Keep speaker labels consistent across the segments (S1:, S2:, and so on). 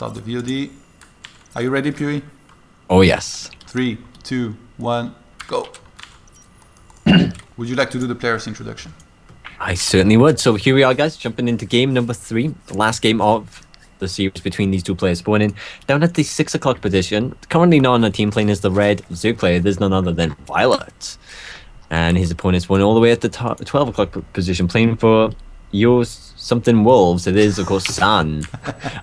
S1: start the VOD. Are you ready, Pui?
S2: Oh, yes.
S1: 3, 2, 1, go. Would you like to do the player's introduction?
S2: I certainly would. So here we are, guys, jumping into game number 3, the last game of the series between these two players. Spawning down at the 6 o'clock position. Currently not on the team playing as the red Zerg player. There's none other than viOlet. And his opponent's one all the way at the 12 o'clock position, playing for your something Wolves. It is, of course, San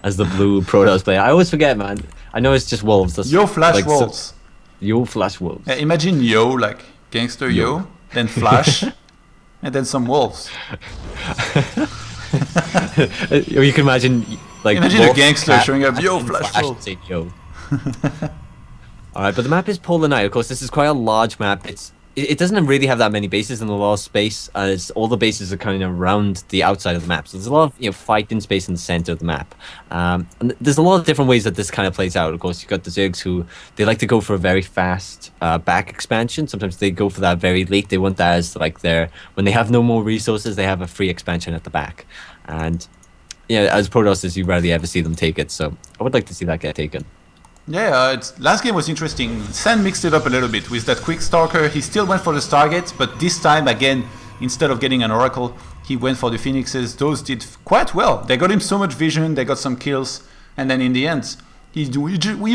S2: as the blue Protoss player. I always forget, man. I know it's just Wolves. That's
S1: Yo Flash
S2: like,
S1: Wolves.
S2: Yo Flash Wolves.
S1: Imagine Yo, like gangster Yo, then Flash, and then some Wolves.
S2: Or you can imagine, like,
S1: imagine
S2: Wolf,
S1: a gangster
S2: Cat,
S1: showing up, Yo
S2: and
S1: Flash Wolves.
S2: Say, Yo. Alright, but the map is Polar Night. Of course, this is quite a large map. It doesn't really have that many bases in a lot of space, as all the bases are kind of around the outside of the map. So there's a lot of fighting space in the center of the map. And there's a lot of different ways that this kind of plays out. Of course, you've got the Zergs who they like to go for a very fast back expansion. Sometimes they go for that very late. They want that as like when they have no more resources, they have a free expansion at the back. And as Protoss, you rarely ever see them take it. So I would like to see that get taken.
S1: Yeah, last game was interesting. San mixed it up a little bit with that quick stalker. He still went for the Stargate, but this time again, instead of getting an Oracle, he went for the Phoenixes. Those did quite well. They got him so much vision, they got some kills, and then in the end, he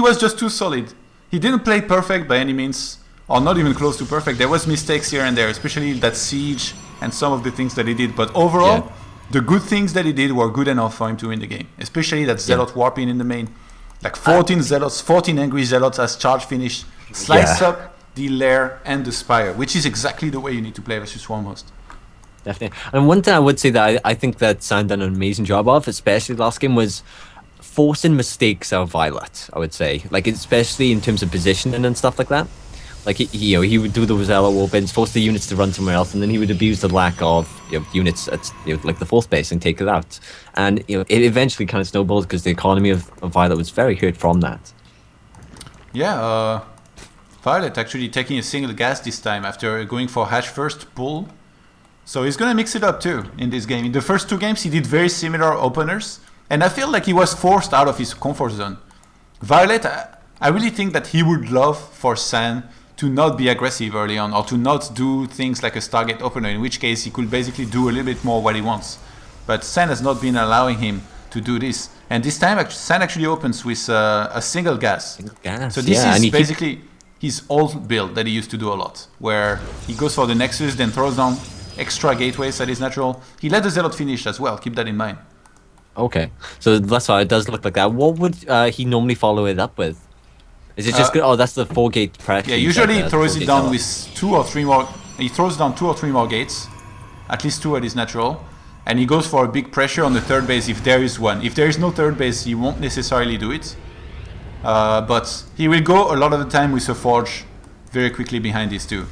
S1: was just too solid. He didn't play perfect by any means, or not even close to perfect. There was mistakes here and there, especially that siege and some of the things that he did. But overall, the good things that he did were good enough for him to win the game, especially that Zealot warping in the main. Like 14 Zealots, 14 angry Zealots as charge finish, slice up the lair and the spire, which is exactly the way you need to play versus Swarmhost.
S2: Definitely. And one thing I would say that I think that San done an amazing job of, especially last game, was forcing mistakes out of viOlet, I would say. Like, especially in terms of positioning and stuff like that. Like, he would do the Zealot warpins, force the units to run somewhere else, and then he would abuse the lack of units at like the fourth base and take it out. And it eventually kind of snowballed because the economy of viOlet was very hurt from that.
S1: Yeah, viOlet actually taking a single gas this time after going for hash first pull. So he's gonna mix it up too in this game. In the first 2 games he did very similar openers, and I feel like he was forced out of his comfort zone. viOlet, I really think that he would love for San to not be aggressive early on, or to not do things like a Stargate opener, in which case he could basically do a little bit more what he wants. But San has not been allowing him to do this. And this time San actually opens with a single gas. So this is basically his old build that he used to do a lot, where he goes for the Nexus, then throws down extra gateways that is natural. He let the Zealot finish as well, keep that in mind.
S2: Okay, so that's why it does look like that. What would he normally follow it up with? Is it just good? Oh, that's the 4-gate pressure.
S1: Yeah, usually he throws it down with 2 or 3 more. He throws down 2 or 3 more gates, at least 2 at his natural, and he goes for a big pressure on the third base if there is one. If there is no third base, he won't necessarily do it, but he will go a lot of the time with a forge very quickly behind these 2.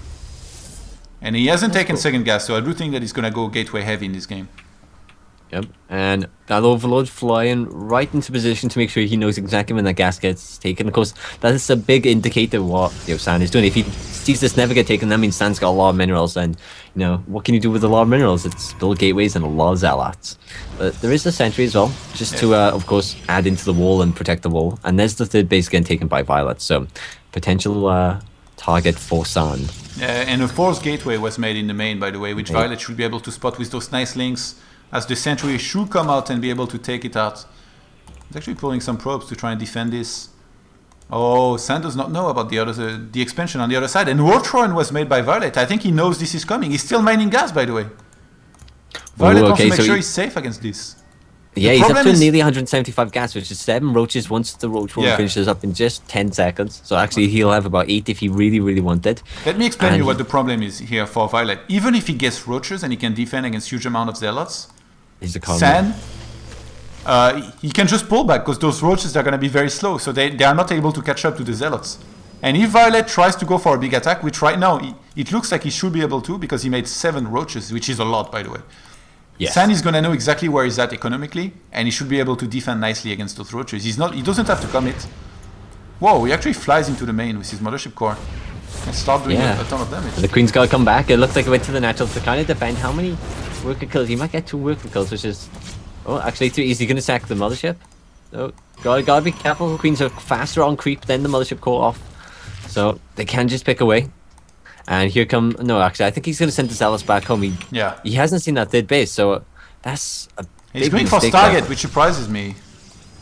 S1: And he hasn't taken second gas, so I do think that he's gonna go gateway heavy in this game.
S2: Yep, and that Overlord flying right into position to make sure he knows exactly when that gas gets taken. Of course, that is a big indicator of what San is doing. If he sees this never get taken, that means San's got a lot of minerals, and what can you do with a lot of minerals? It's build gateways and a lot of Zealots. But there is the sentry as well, just to of course add into the wall and protect the wall. And there's the third base getting taken by viOlet, so potential target for San.
S1: And a fourth gateway was made in the main, by the way, which viOlet should be able to spot with those nice links, as the sentry should come out and be able to take it out. He's actually pulling some probes to try and defend this. Oh, San does not know about the expansion on the other side. And Wartron was made by viOlet. I think he knows this is coming. He's still mining gas, by the way. viOlet wants to make sure he's safe against this.
S2: Yeah, he's up to nearly 175 gas, which is 7 roaches once the roach one finishes up in just 10 seconds. So actually he'll have about 8 if he really, really wanted.
S1: Let me explain you what the problem is here for viOlet. Even if he gets roaches and he can defend against huge amount of Zealots, San, he can just pull back because those roaches are going to be very slow, so they are not able to catch up to the Zealots. And if viOlet tries to go for a big attack, which right now it looks like he should be able to, because he made 7 roaches, which is a lot, by the way. Yes. San is going to know exactly where he's at economically, and he should be able to defend nicely against those roaches. He doesn't have to commit. Whoa, he actually flies into the main with his mothership core and start doing a ton of damage.
S2: The Queen's got to come back. It looks like it went to the naturals to kind of defend how many worker kills. He might get 2 worker kills, which is... Oh, actually 3. Is he going to sack the mothership? No, gotta be careful. Queens are faster on creep than the Mothership core off, so they can just pick away. And here come no, actually, I think he's gonna send the Zealots back home. He hasn't seen that third base, so that's a
S1: He's
S2: big
S1: going for
S2: mistake
S1: Stargate,
S2: there.
S1: which surprises me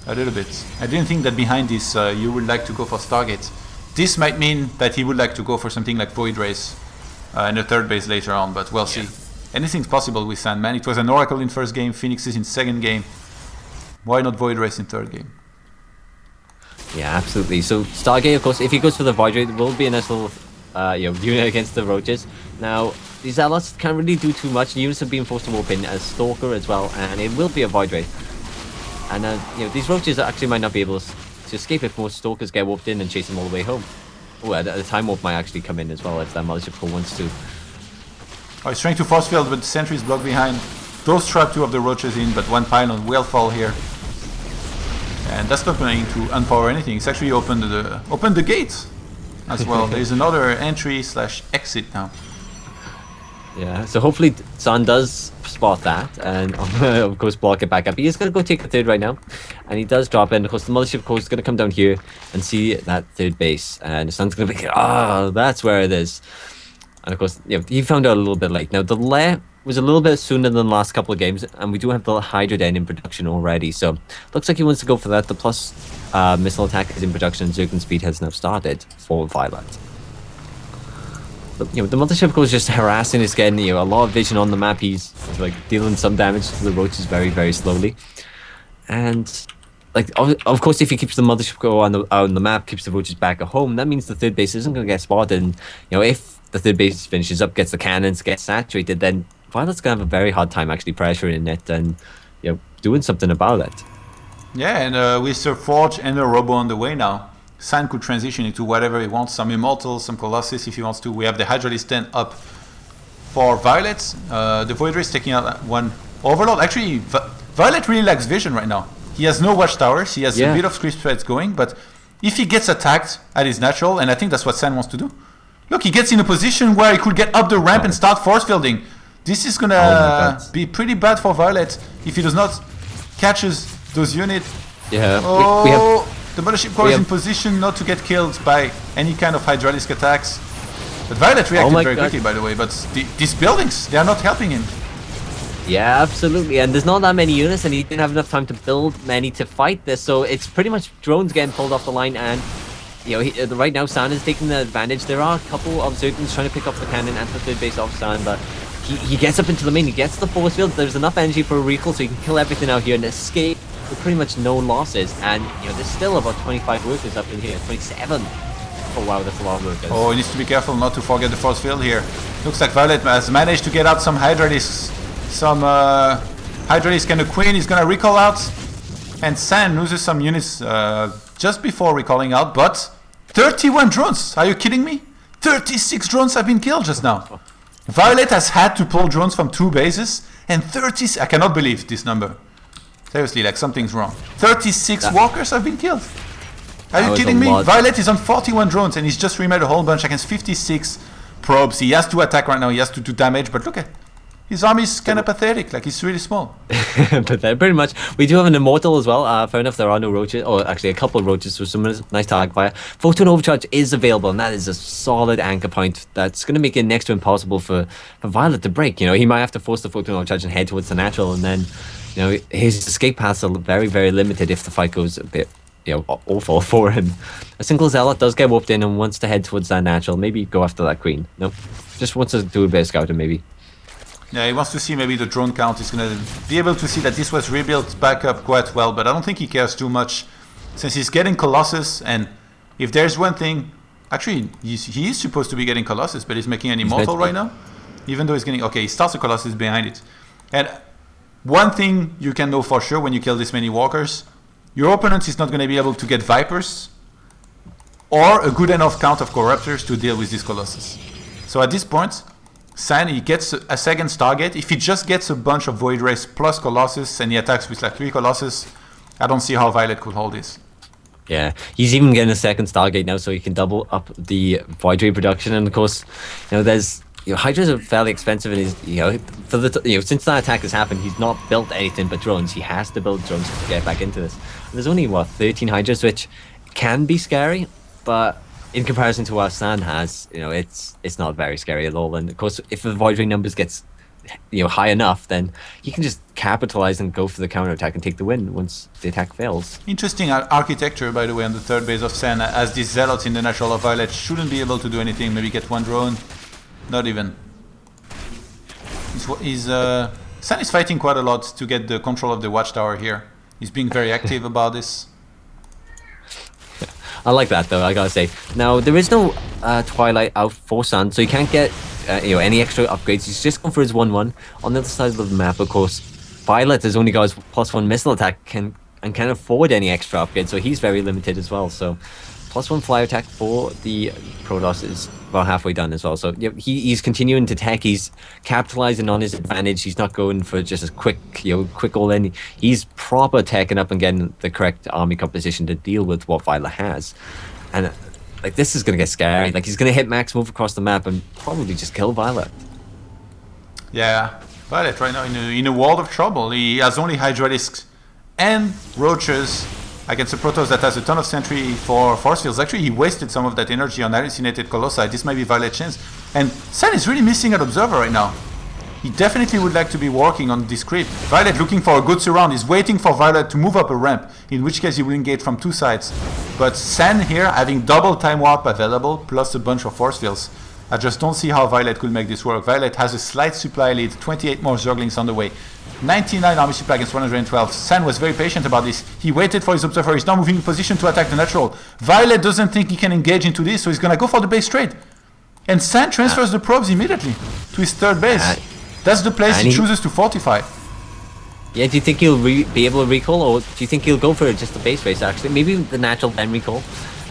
S1: a little bit. I didn't think that behind this you would like to go for Stargate. This might mean that he would like to go for something like Void Race in the third base later on, but we'll see. Anything's possible with Sandman. It was an Oracle in first game, Phoenixes in second game. Why not Void Race in third game?
S2: Yeah, absolutely. So Stargate, of course, if he goes for the Void Ray, it will be a nice little unit against the Roaches. Now, these Zealots can't really do too much. Units are being forced to warp in as Stalker as well, and it will be a Void Ray. And these Roaches actually might not be able to escape if more Stalkers get warped in and chase them all the way home. Oh, the time warp might actually come in as well if that Mothership core wants to.
S1: Oh, he's trying to force field, but the sentry is blocked behind. Those trap two of the Roaches in, but one pylon will fall here. And that's not going to unpower anything. It's actually opened the gate as well. There's another entry / exit now.
S2: Yeah, so hopefully San does spot that and of course block it back up. He is going to go take the third right now, and he does drop in. Of course, the Mothership core is going to come down here and see that third base, and San's going to be that's where it is. And of course, he found out a little bit late. Now the lair was a little bit sooner than the last couple of games, and we do have the Hydra Den in production already, so looks like he wants to go for that. The plus missile attack is in production, and Zergling Speed has now started for viOlet. But, the Mothership core is just harassing his getting a lot of vision on the map. He's like dealing some damage to the Roaches very, very slowly. And like of course, if he keeps the Mothership core on the map, keeps the Roaches back at home, that means the third base isn't going to get spotted. And if the third base finishes up, gets the cannons, gets saturated, then viOlet's going to have a very hard time actually pressuring it and doing something about it.
S1: Yeah, and with Sir Forge and a Robo on the way now, San could transition into whatever he wants, some Immortals, some Colossus if he wants to. We have the Hydralisk 10 up for viOlet. The Void Ray is taking out one Overlord. Actually, viOlet really lacks vision right now. He has no watchtowers, he has a bit of script threads going, but if he gets attacked at his natural, and I think that's what San wants to do. Look, he gets in a position where he could get up the ramp and start force fielding. This is gonna be pretty bad for viOlet if he does not catches those units.
S2: Yeah.
S1: Oh, the Mothership core is in position not to get killed by any kind of Hydralisk attacks. But viOlet reacted very quickly, by the way. But these buildings, they are not helping him.
S2: Yeah, absolutely. And there's not that many units, and he didn't have enough time to build many to fight this. So it's pretty much drones getting pulled off the line, and right now San is taking the advantage. There are a couple of Zerglings trying to pick up the cannon at the third base off San, but he gets up into the main, he gets the force field. There's enough energy for a recall, so he can kill everything out here and escape with pretty much no losses. And there's still about 25 workers up in here, 27. Oh wow, that's a lot of workers.
S1: Oh, he needs to be careful not to forget the force field here. Looks like viOlet has managed to get out some Hydralisks. Some Hydralisk and a Queen is gonna recall out, and San loses some units just before recalling out, but 31 drones! Are you kidding me? 36 drones have been killed just now. viOlet has had to pull drones from 2 bases, and 30. I cannot believe this number. Seriously, like something's wrong. 36 walkers have been killed. Are you kidding me? viOlet is on 41 drones, and he's just remade a whole bunch against 56 probes. He has to attack right now. He has to do damage, but look at. His army is kind of pathetic, like he's really small.
S2: But pretty much, we do have an Immortal as well. Fair enough, there are no Roaches, or actually a couple of Roaches, so some nice target fire. Photon Overcharge is available, and that is a solid anchor point that's going to make it next to impossible for viOlet to break. He might have to force the Photon Overcharge and head towards the natural, and then his escape paths are very, very limited if the fight goes a bit awful for him. A single Zealot does get warped in and wants to head towards that natural. Maybe go after that Queen. No, just wants to do a bit of scouting maybe.
S1: Yeah, he wants to see maybe the drone count. He's going to be able to see that this was rebuilt back up quite well, but I don't think he cares too much since he's getting Colossus, and if there's one thing, actually he is supposed to be getting Colossus, but he's making an Immortal right now, even though he's getting, okay, he starts a Colossus behind it. And one thing you can know for sure when you kill this many walkers, your opponent is not going to be able to get Vipers or a good enough count of Corruptors to deal with this Colossus. So at this point, San, he gets a second Stargate. If he just gets a bunch of Void Rays plus Colossus and he attacks with like 3 Colossus, I don't see how viOlet could hold this.
S2: Yeah, he's even getting a second Stargate now, so he can double up the Void Ray production. And of course, there's Hydras are fairly expensive, and he's for the since that attack has happened, he's not built anything but drones. He has to build drones to get back into this. There's only, what, 13 Hydras, which can be scary, but in comparison to what San has, it's not very scary at all. And of course, if the Void Ring numbers gets high enough, then he can just capitalize and go for the counter attack and take the win once the attack fails.
S1: Interesting architecture, by the way, on the third base of Sen, as these Zealots in the natural of viOlet shouldn't be able to do anything. Maybe get one drone, not even. Sen is fighting quite a lot to get the control of the watchtower here. He's being very active about this.
S2: I like that though, I gotta say. Now, there is no Twilight out for San, so you can't get any extra upgrades. He's just going for his 1-1. On the other side of the map, of course, viOlet has only got his +1 missile attack and can't afford any extra upgrades, so he's very limited as well. So +1 fly attack for the Protoss is about halfway done as well. So he's continuing to tech. He's capitalizing on his advantage. He's not going for just a quick all in. He's proper teching up and getting the correct army composition to deal with what viOlet has. And like, this is gonna get scary. Like, he's gonna hit max move across the map and probably just kill viOlet.
S1: Yeah, viOlet right now in a world of trouble. He has only Hydralisks and Roaches against a Protoss that has a ton of sentry for force fields. Actually, he wasted some of that energy on hallucinated Colossi. This might be viOlet's chance. And Sen is really missing an Observer right now. He definitely would like to be working on this creep. viOlet looking for a good surround. He's waiting for viOlet to move up a ramp, in which case he will engage from two sides. But Sen here, having double time warp available, plus a bunch of force fields. I just don't see how viOlet could make this work. viOlet has a slight supply lead, 28 more Zerglings on the way. 99 army supply against 112. Sen was very patient about this. He waited for his Observer. He's now moving in position to attack the natural. viOlet doesn't think he can engage into this, so he's gonna go for the base trade. And Sen transfers the probes immediately to his third base. That's the place he chooses to fortify.
S2: Yeah, do you think he'll be able to recall, or do you think he'll go for just the base race actually? Maybe the natural then recall.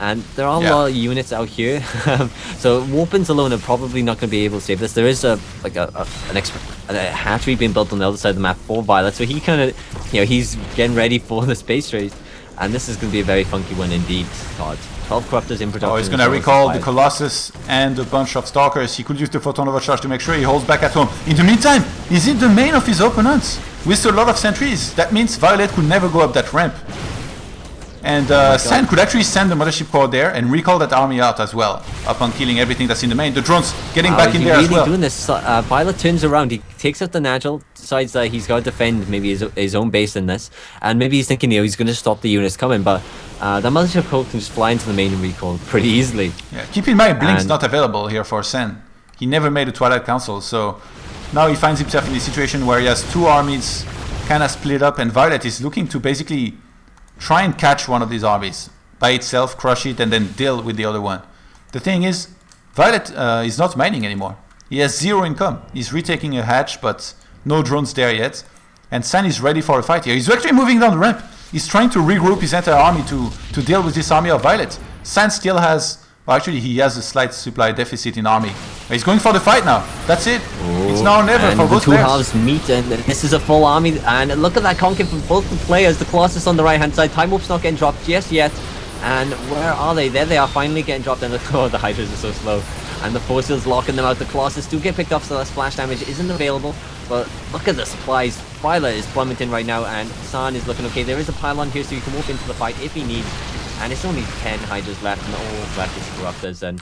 S2: And there are a lot of units out here, so Warpins alone are probably not going to be able to save this. There is a hatchery being built on the other side of the map for viOlet, so he kind of, he's getting ready for the space race, and this is going to be a very funky one indeed. God, 12 Corruptors in production.
S1: Oh, he's going to recall the Colossus and a bunch of Stalkers. He could use the Photon Overcharge to make sure he holds back at home. In the meantime, he's in the main of his opponents with a lot of sentries. That means viOlet could never go up that ramp. And Sen could actually send the Mothership Core there and recall that army out as well, upon killing everything that's in the main. The drones getting back in there as well.
S2: Doing this. viOlet turns around, he takes out the natural, decides that he's got to defend maybe his own base in this, and maybe he's thinking he's going to stop the units coming, but the Mothership Core can just fly into the main and recall pretty easily.
S1: Yeah, keep in mind, Blink's not available here for Sen. He never made a Twilight Council, so now he finds himself in a situation where he has two armies kind of split up, and viOlet is looking to basically try and catch one of these armies by itself, crush it, and then deal with the other one. The thing is, viOlet is not mining anymore. He has 0 income. He's retaking a hatch, but no drones there yet. And Sen is ready for a fight here. He's actually moving down the ramp. He's trying to regroup his entire army to deal with this army of viOlet. Sen still has... Well, actually, he has a slight supply deficit in army. He's going for the fight now. That's it. It's now or never for both players.
S2: And the two halves meet, and this is a full army. And look at that conking from both the players. The Colossus on the right-hand side. Time Warp's not getting dropped just yet. And where are they? There they are, finally getting dropped. And the Hydras are so slow. And the Force Field's locking them out. The Colossus do get picked off, so that splash damage isn't available. But look at the supplies. viOlet is plummeting right now, and San is looking okay. There is a pylon here, so you can walk into the fight if he needs. And it's only 10 Hydras left, and all left is Corruptors. And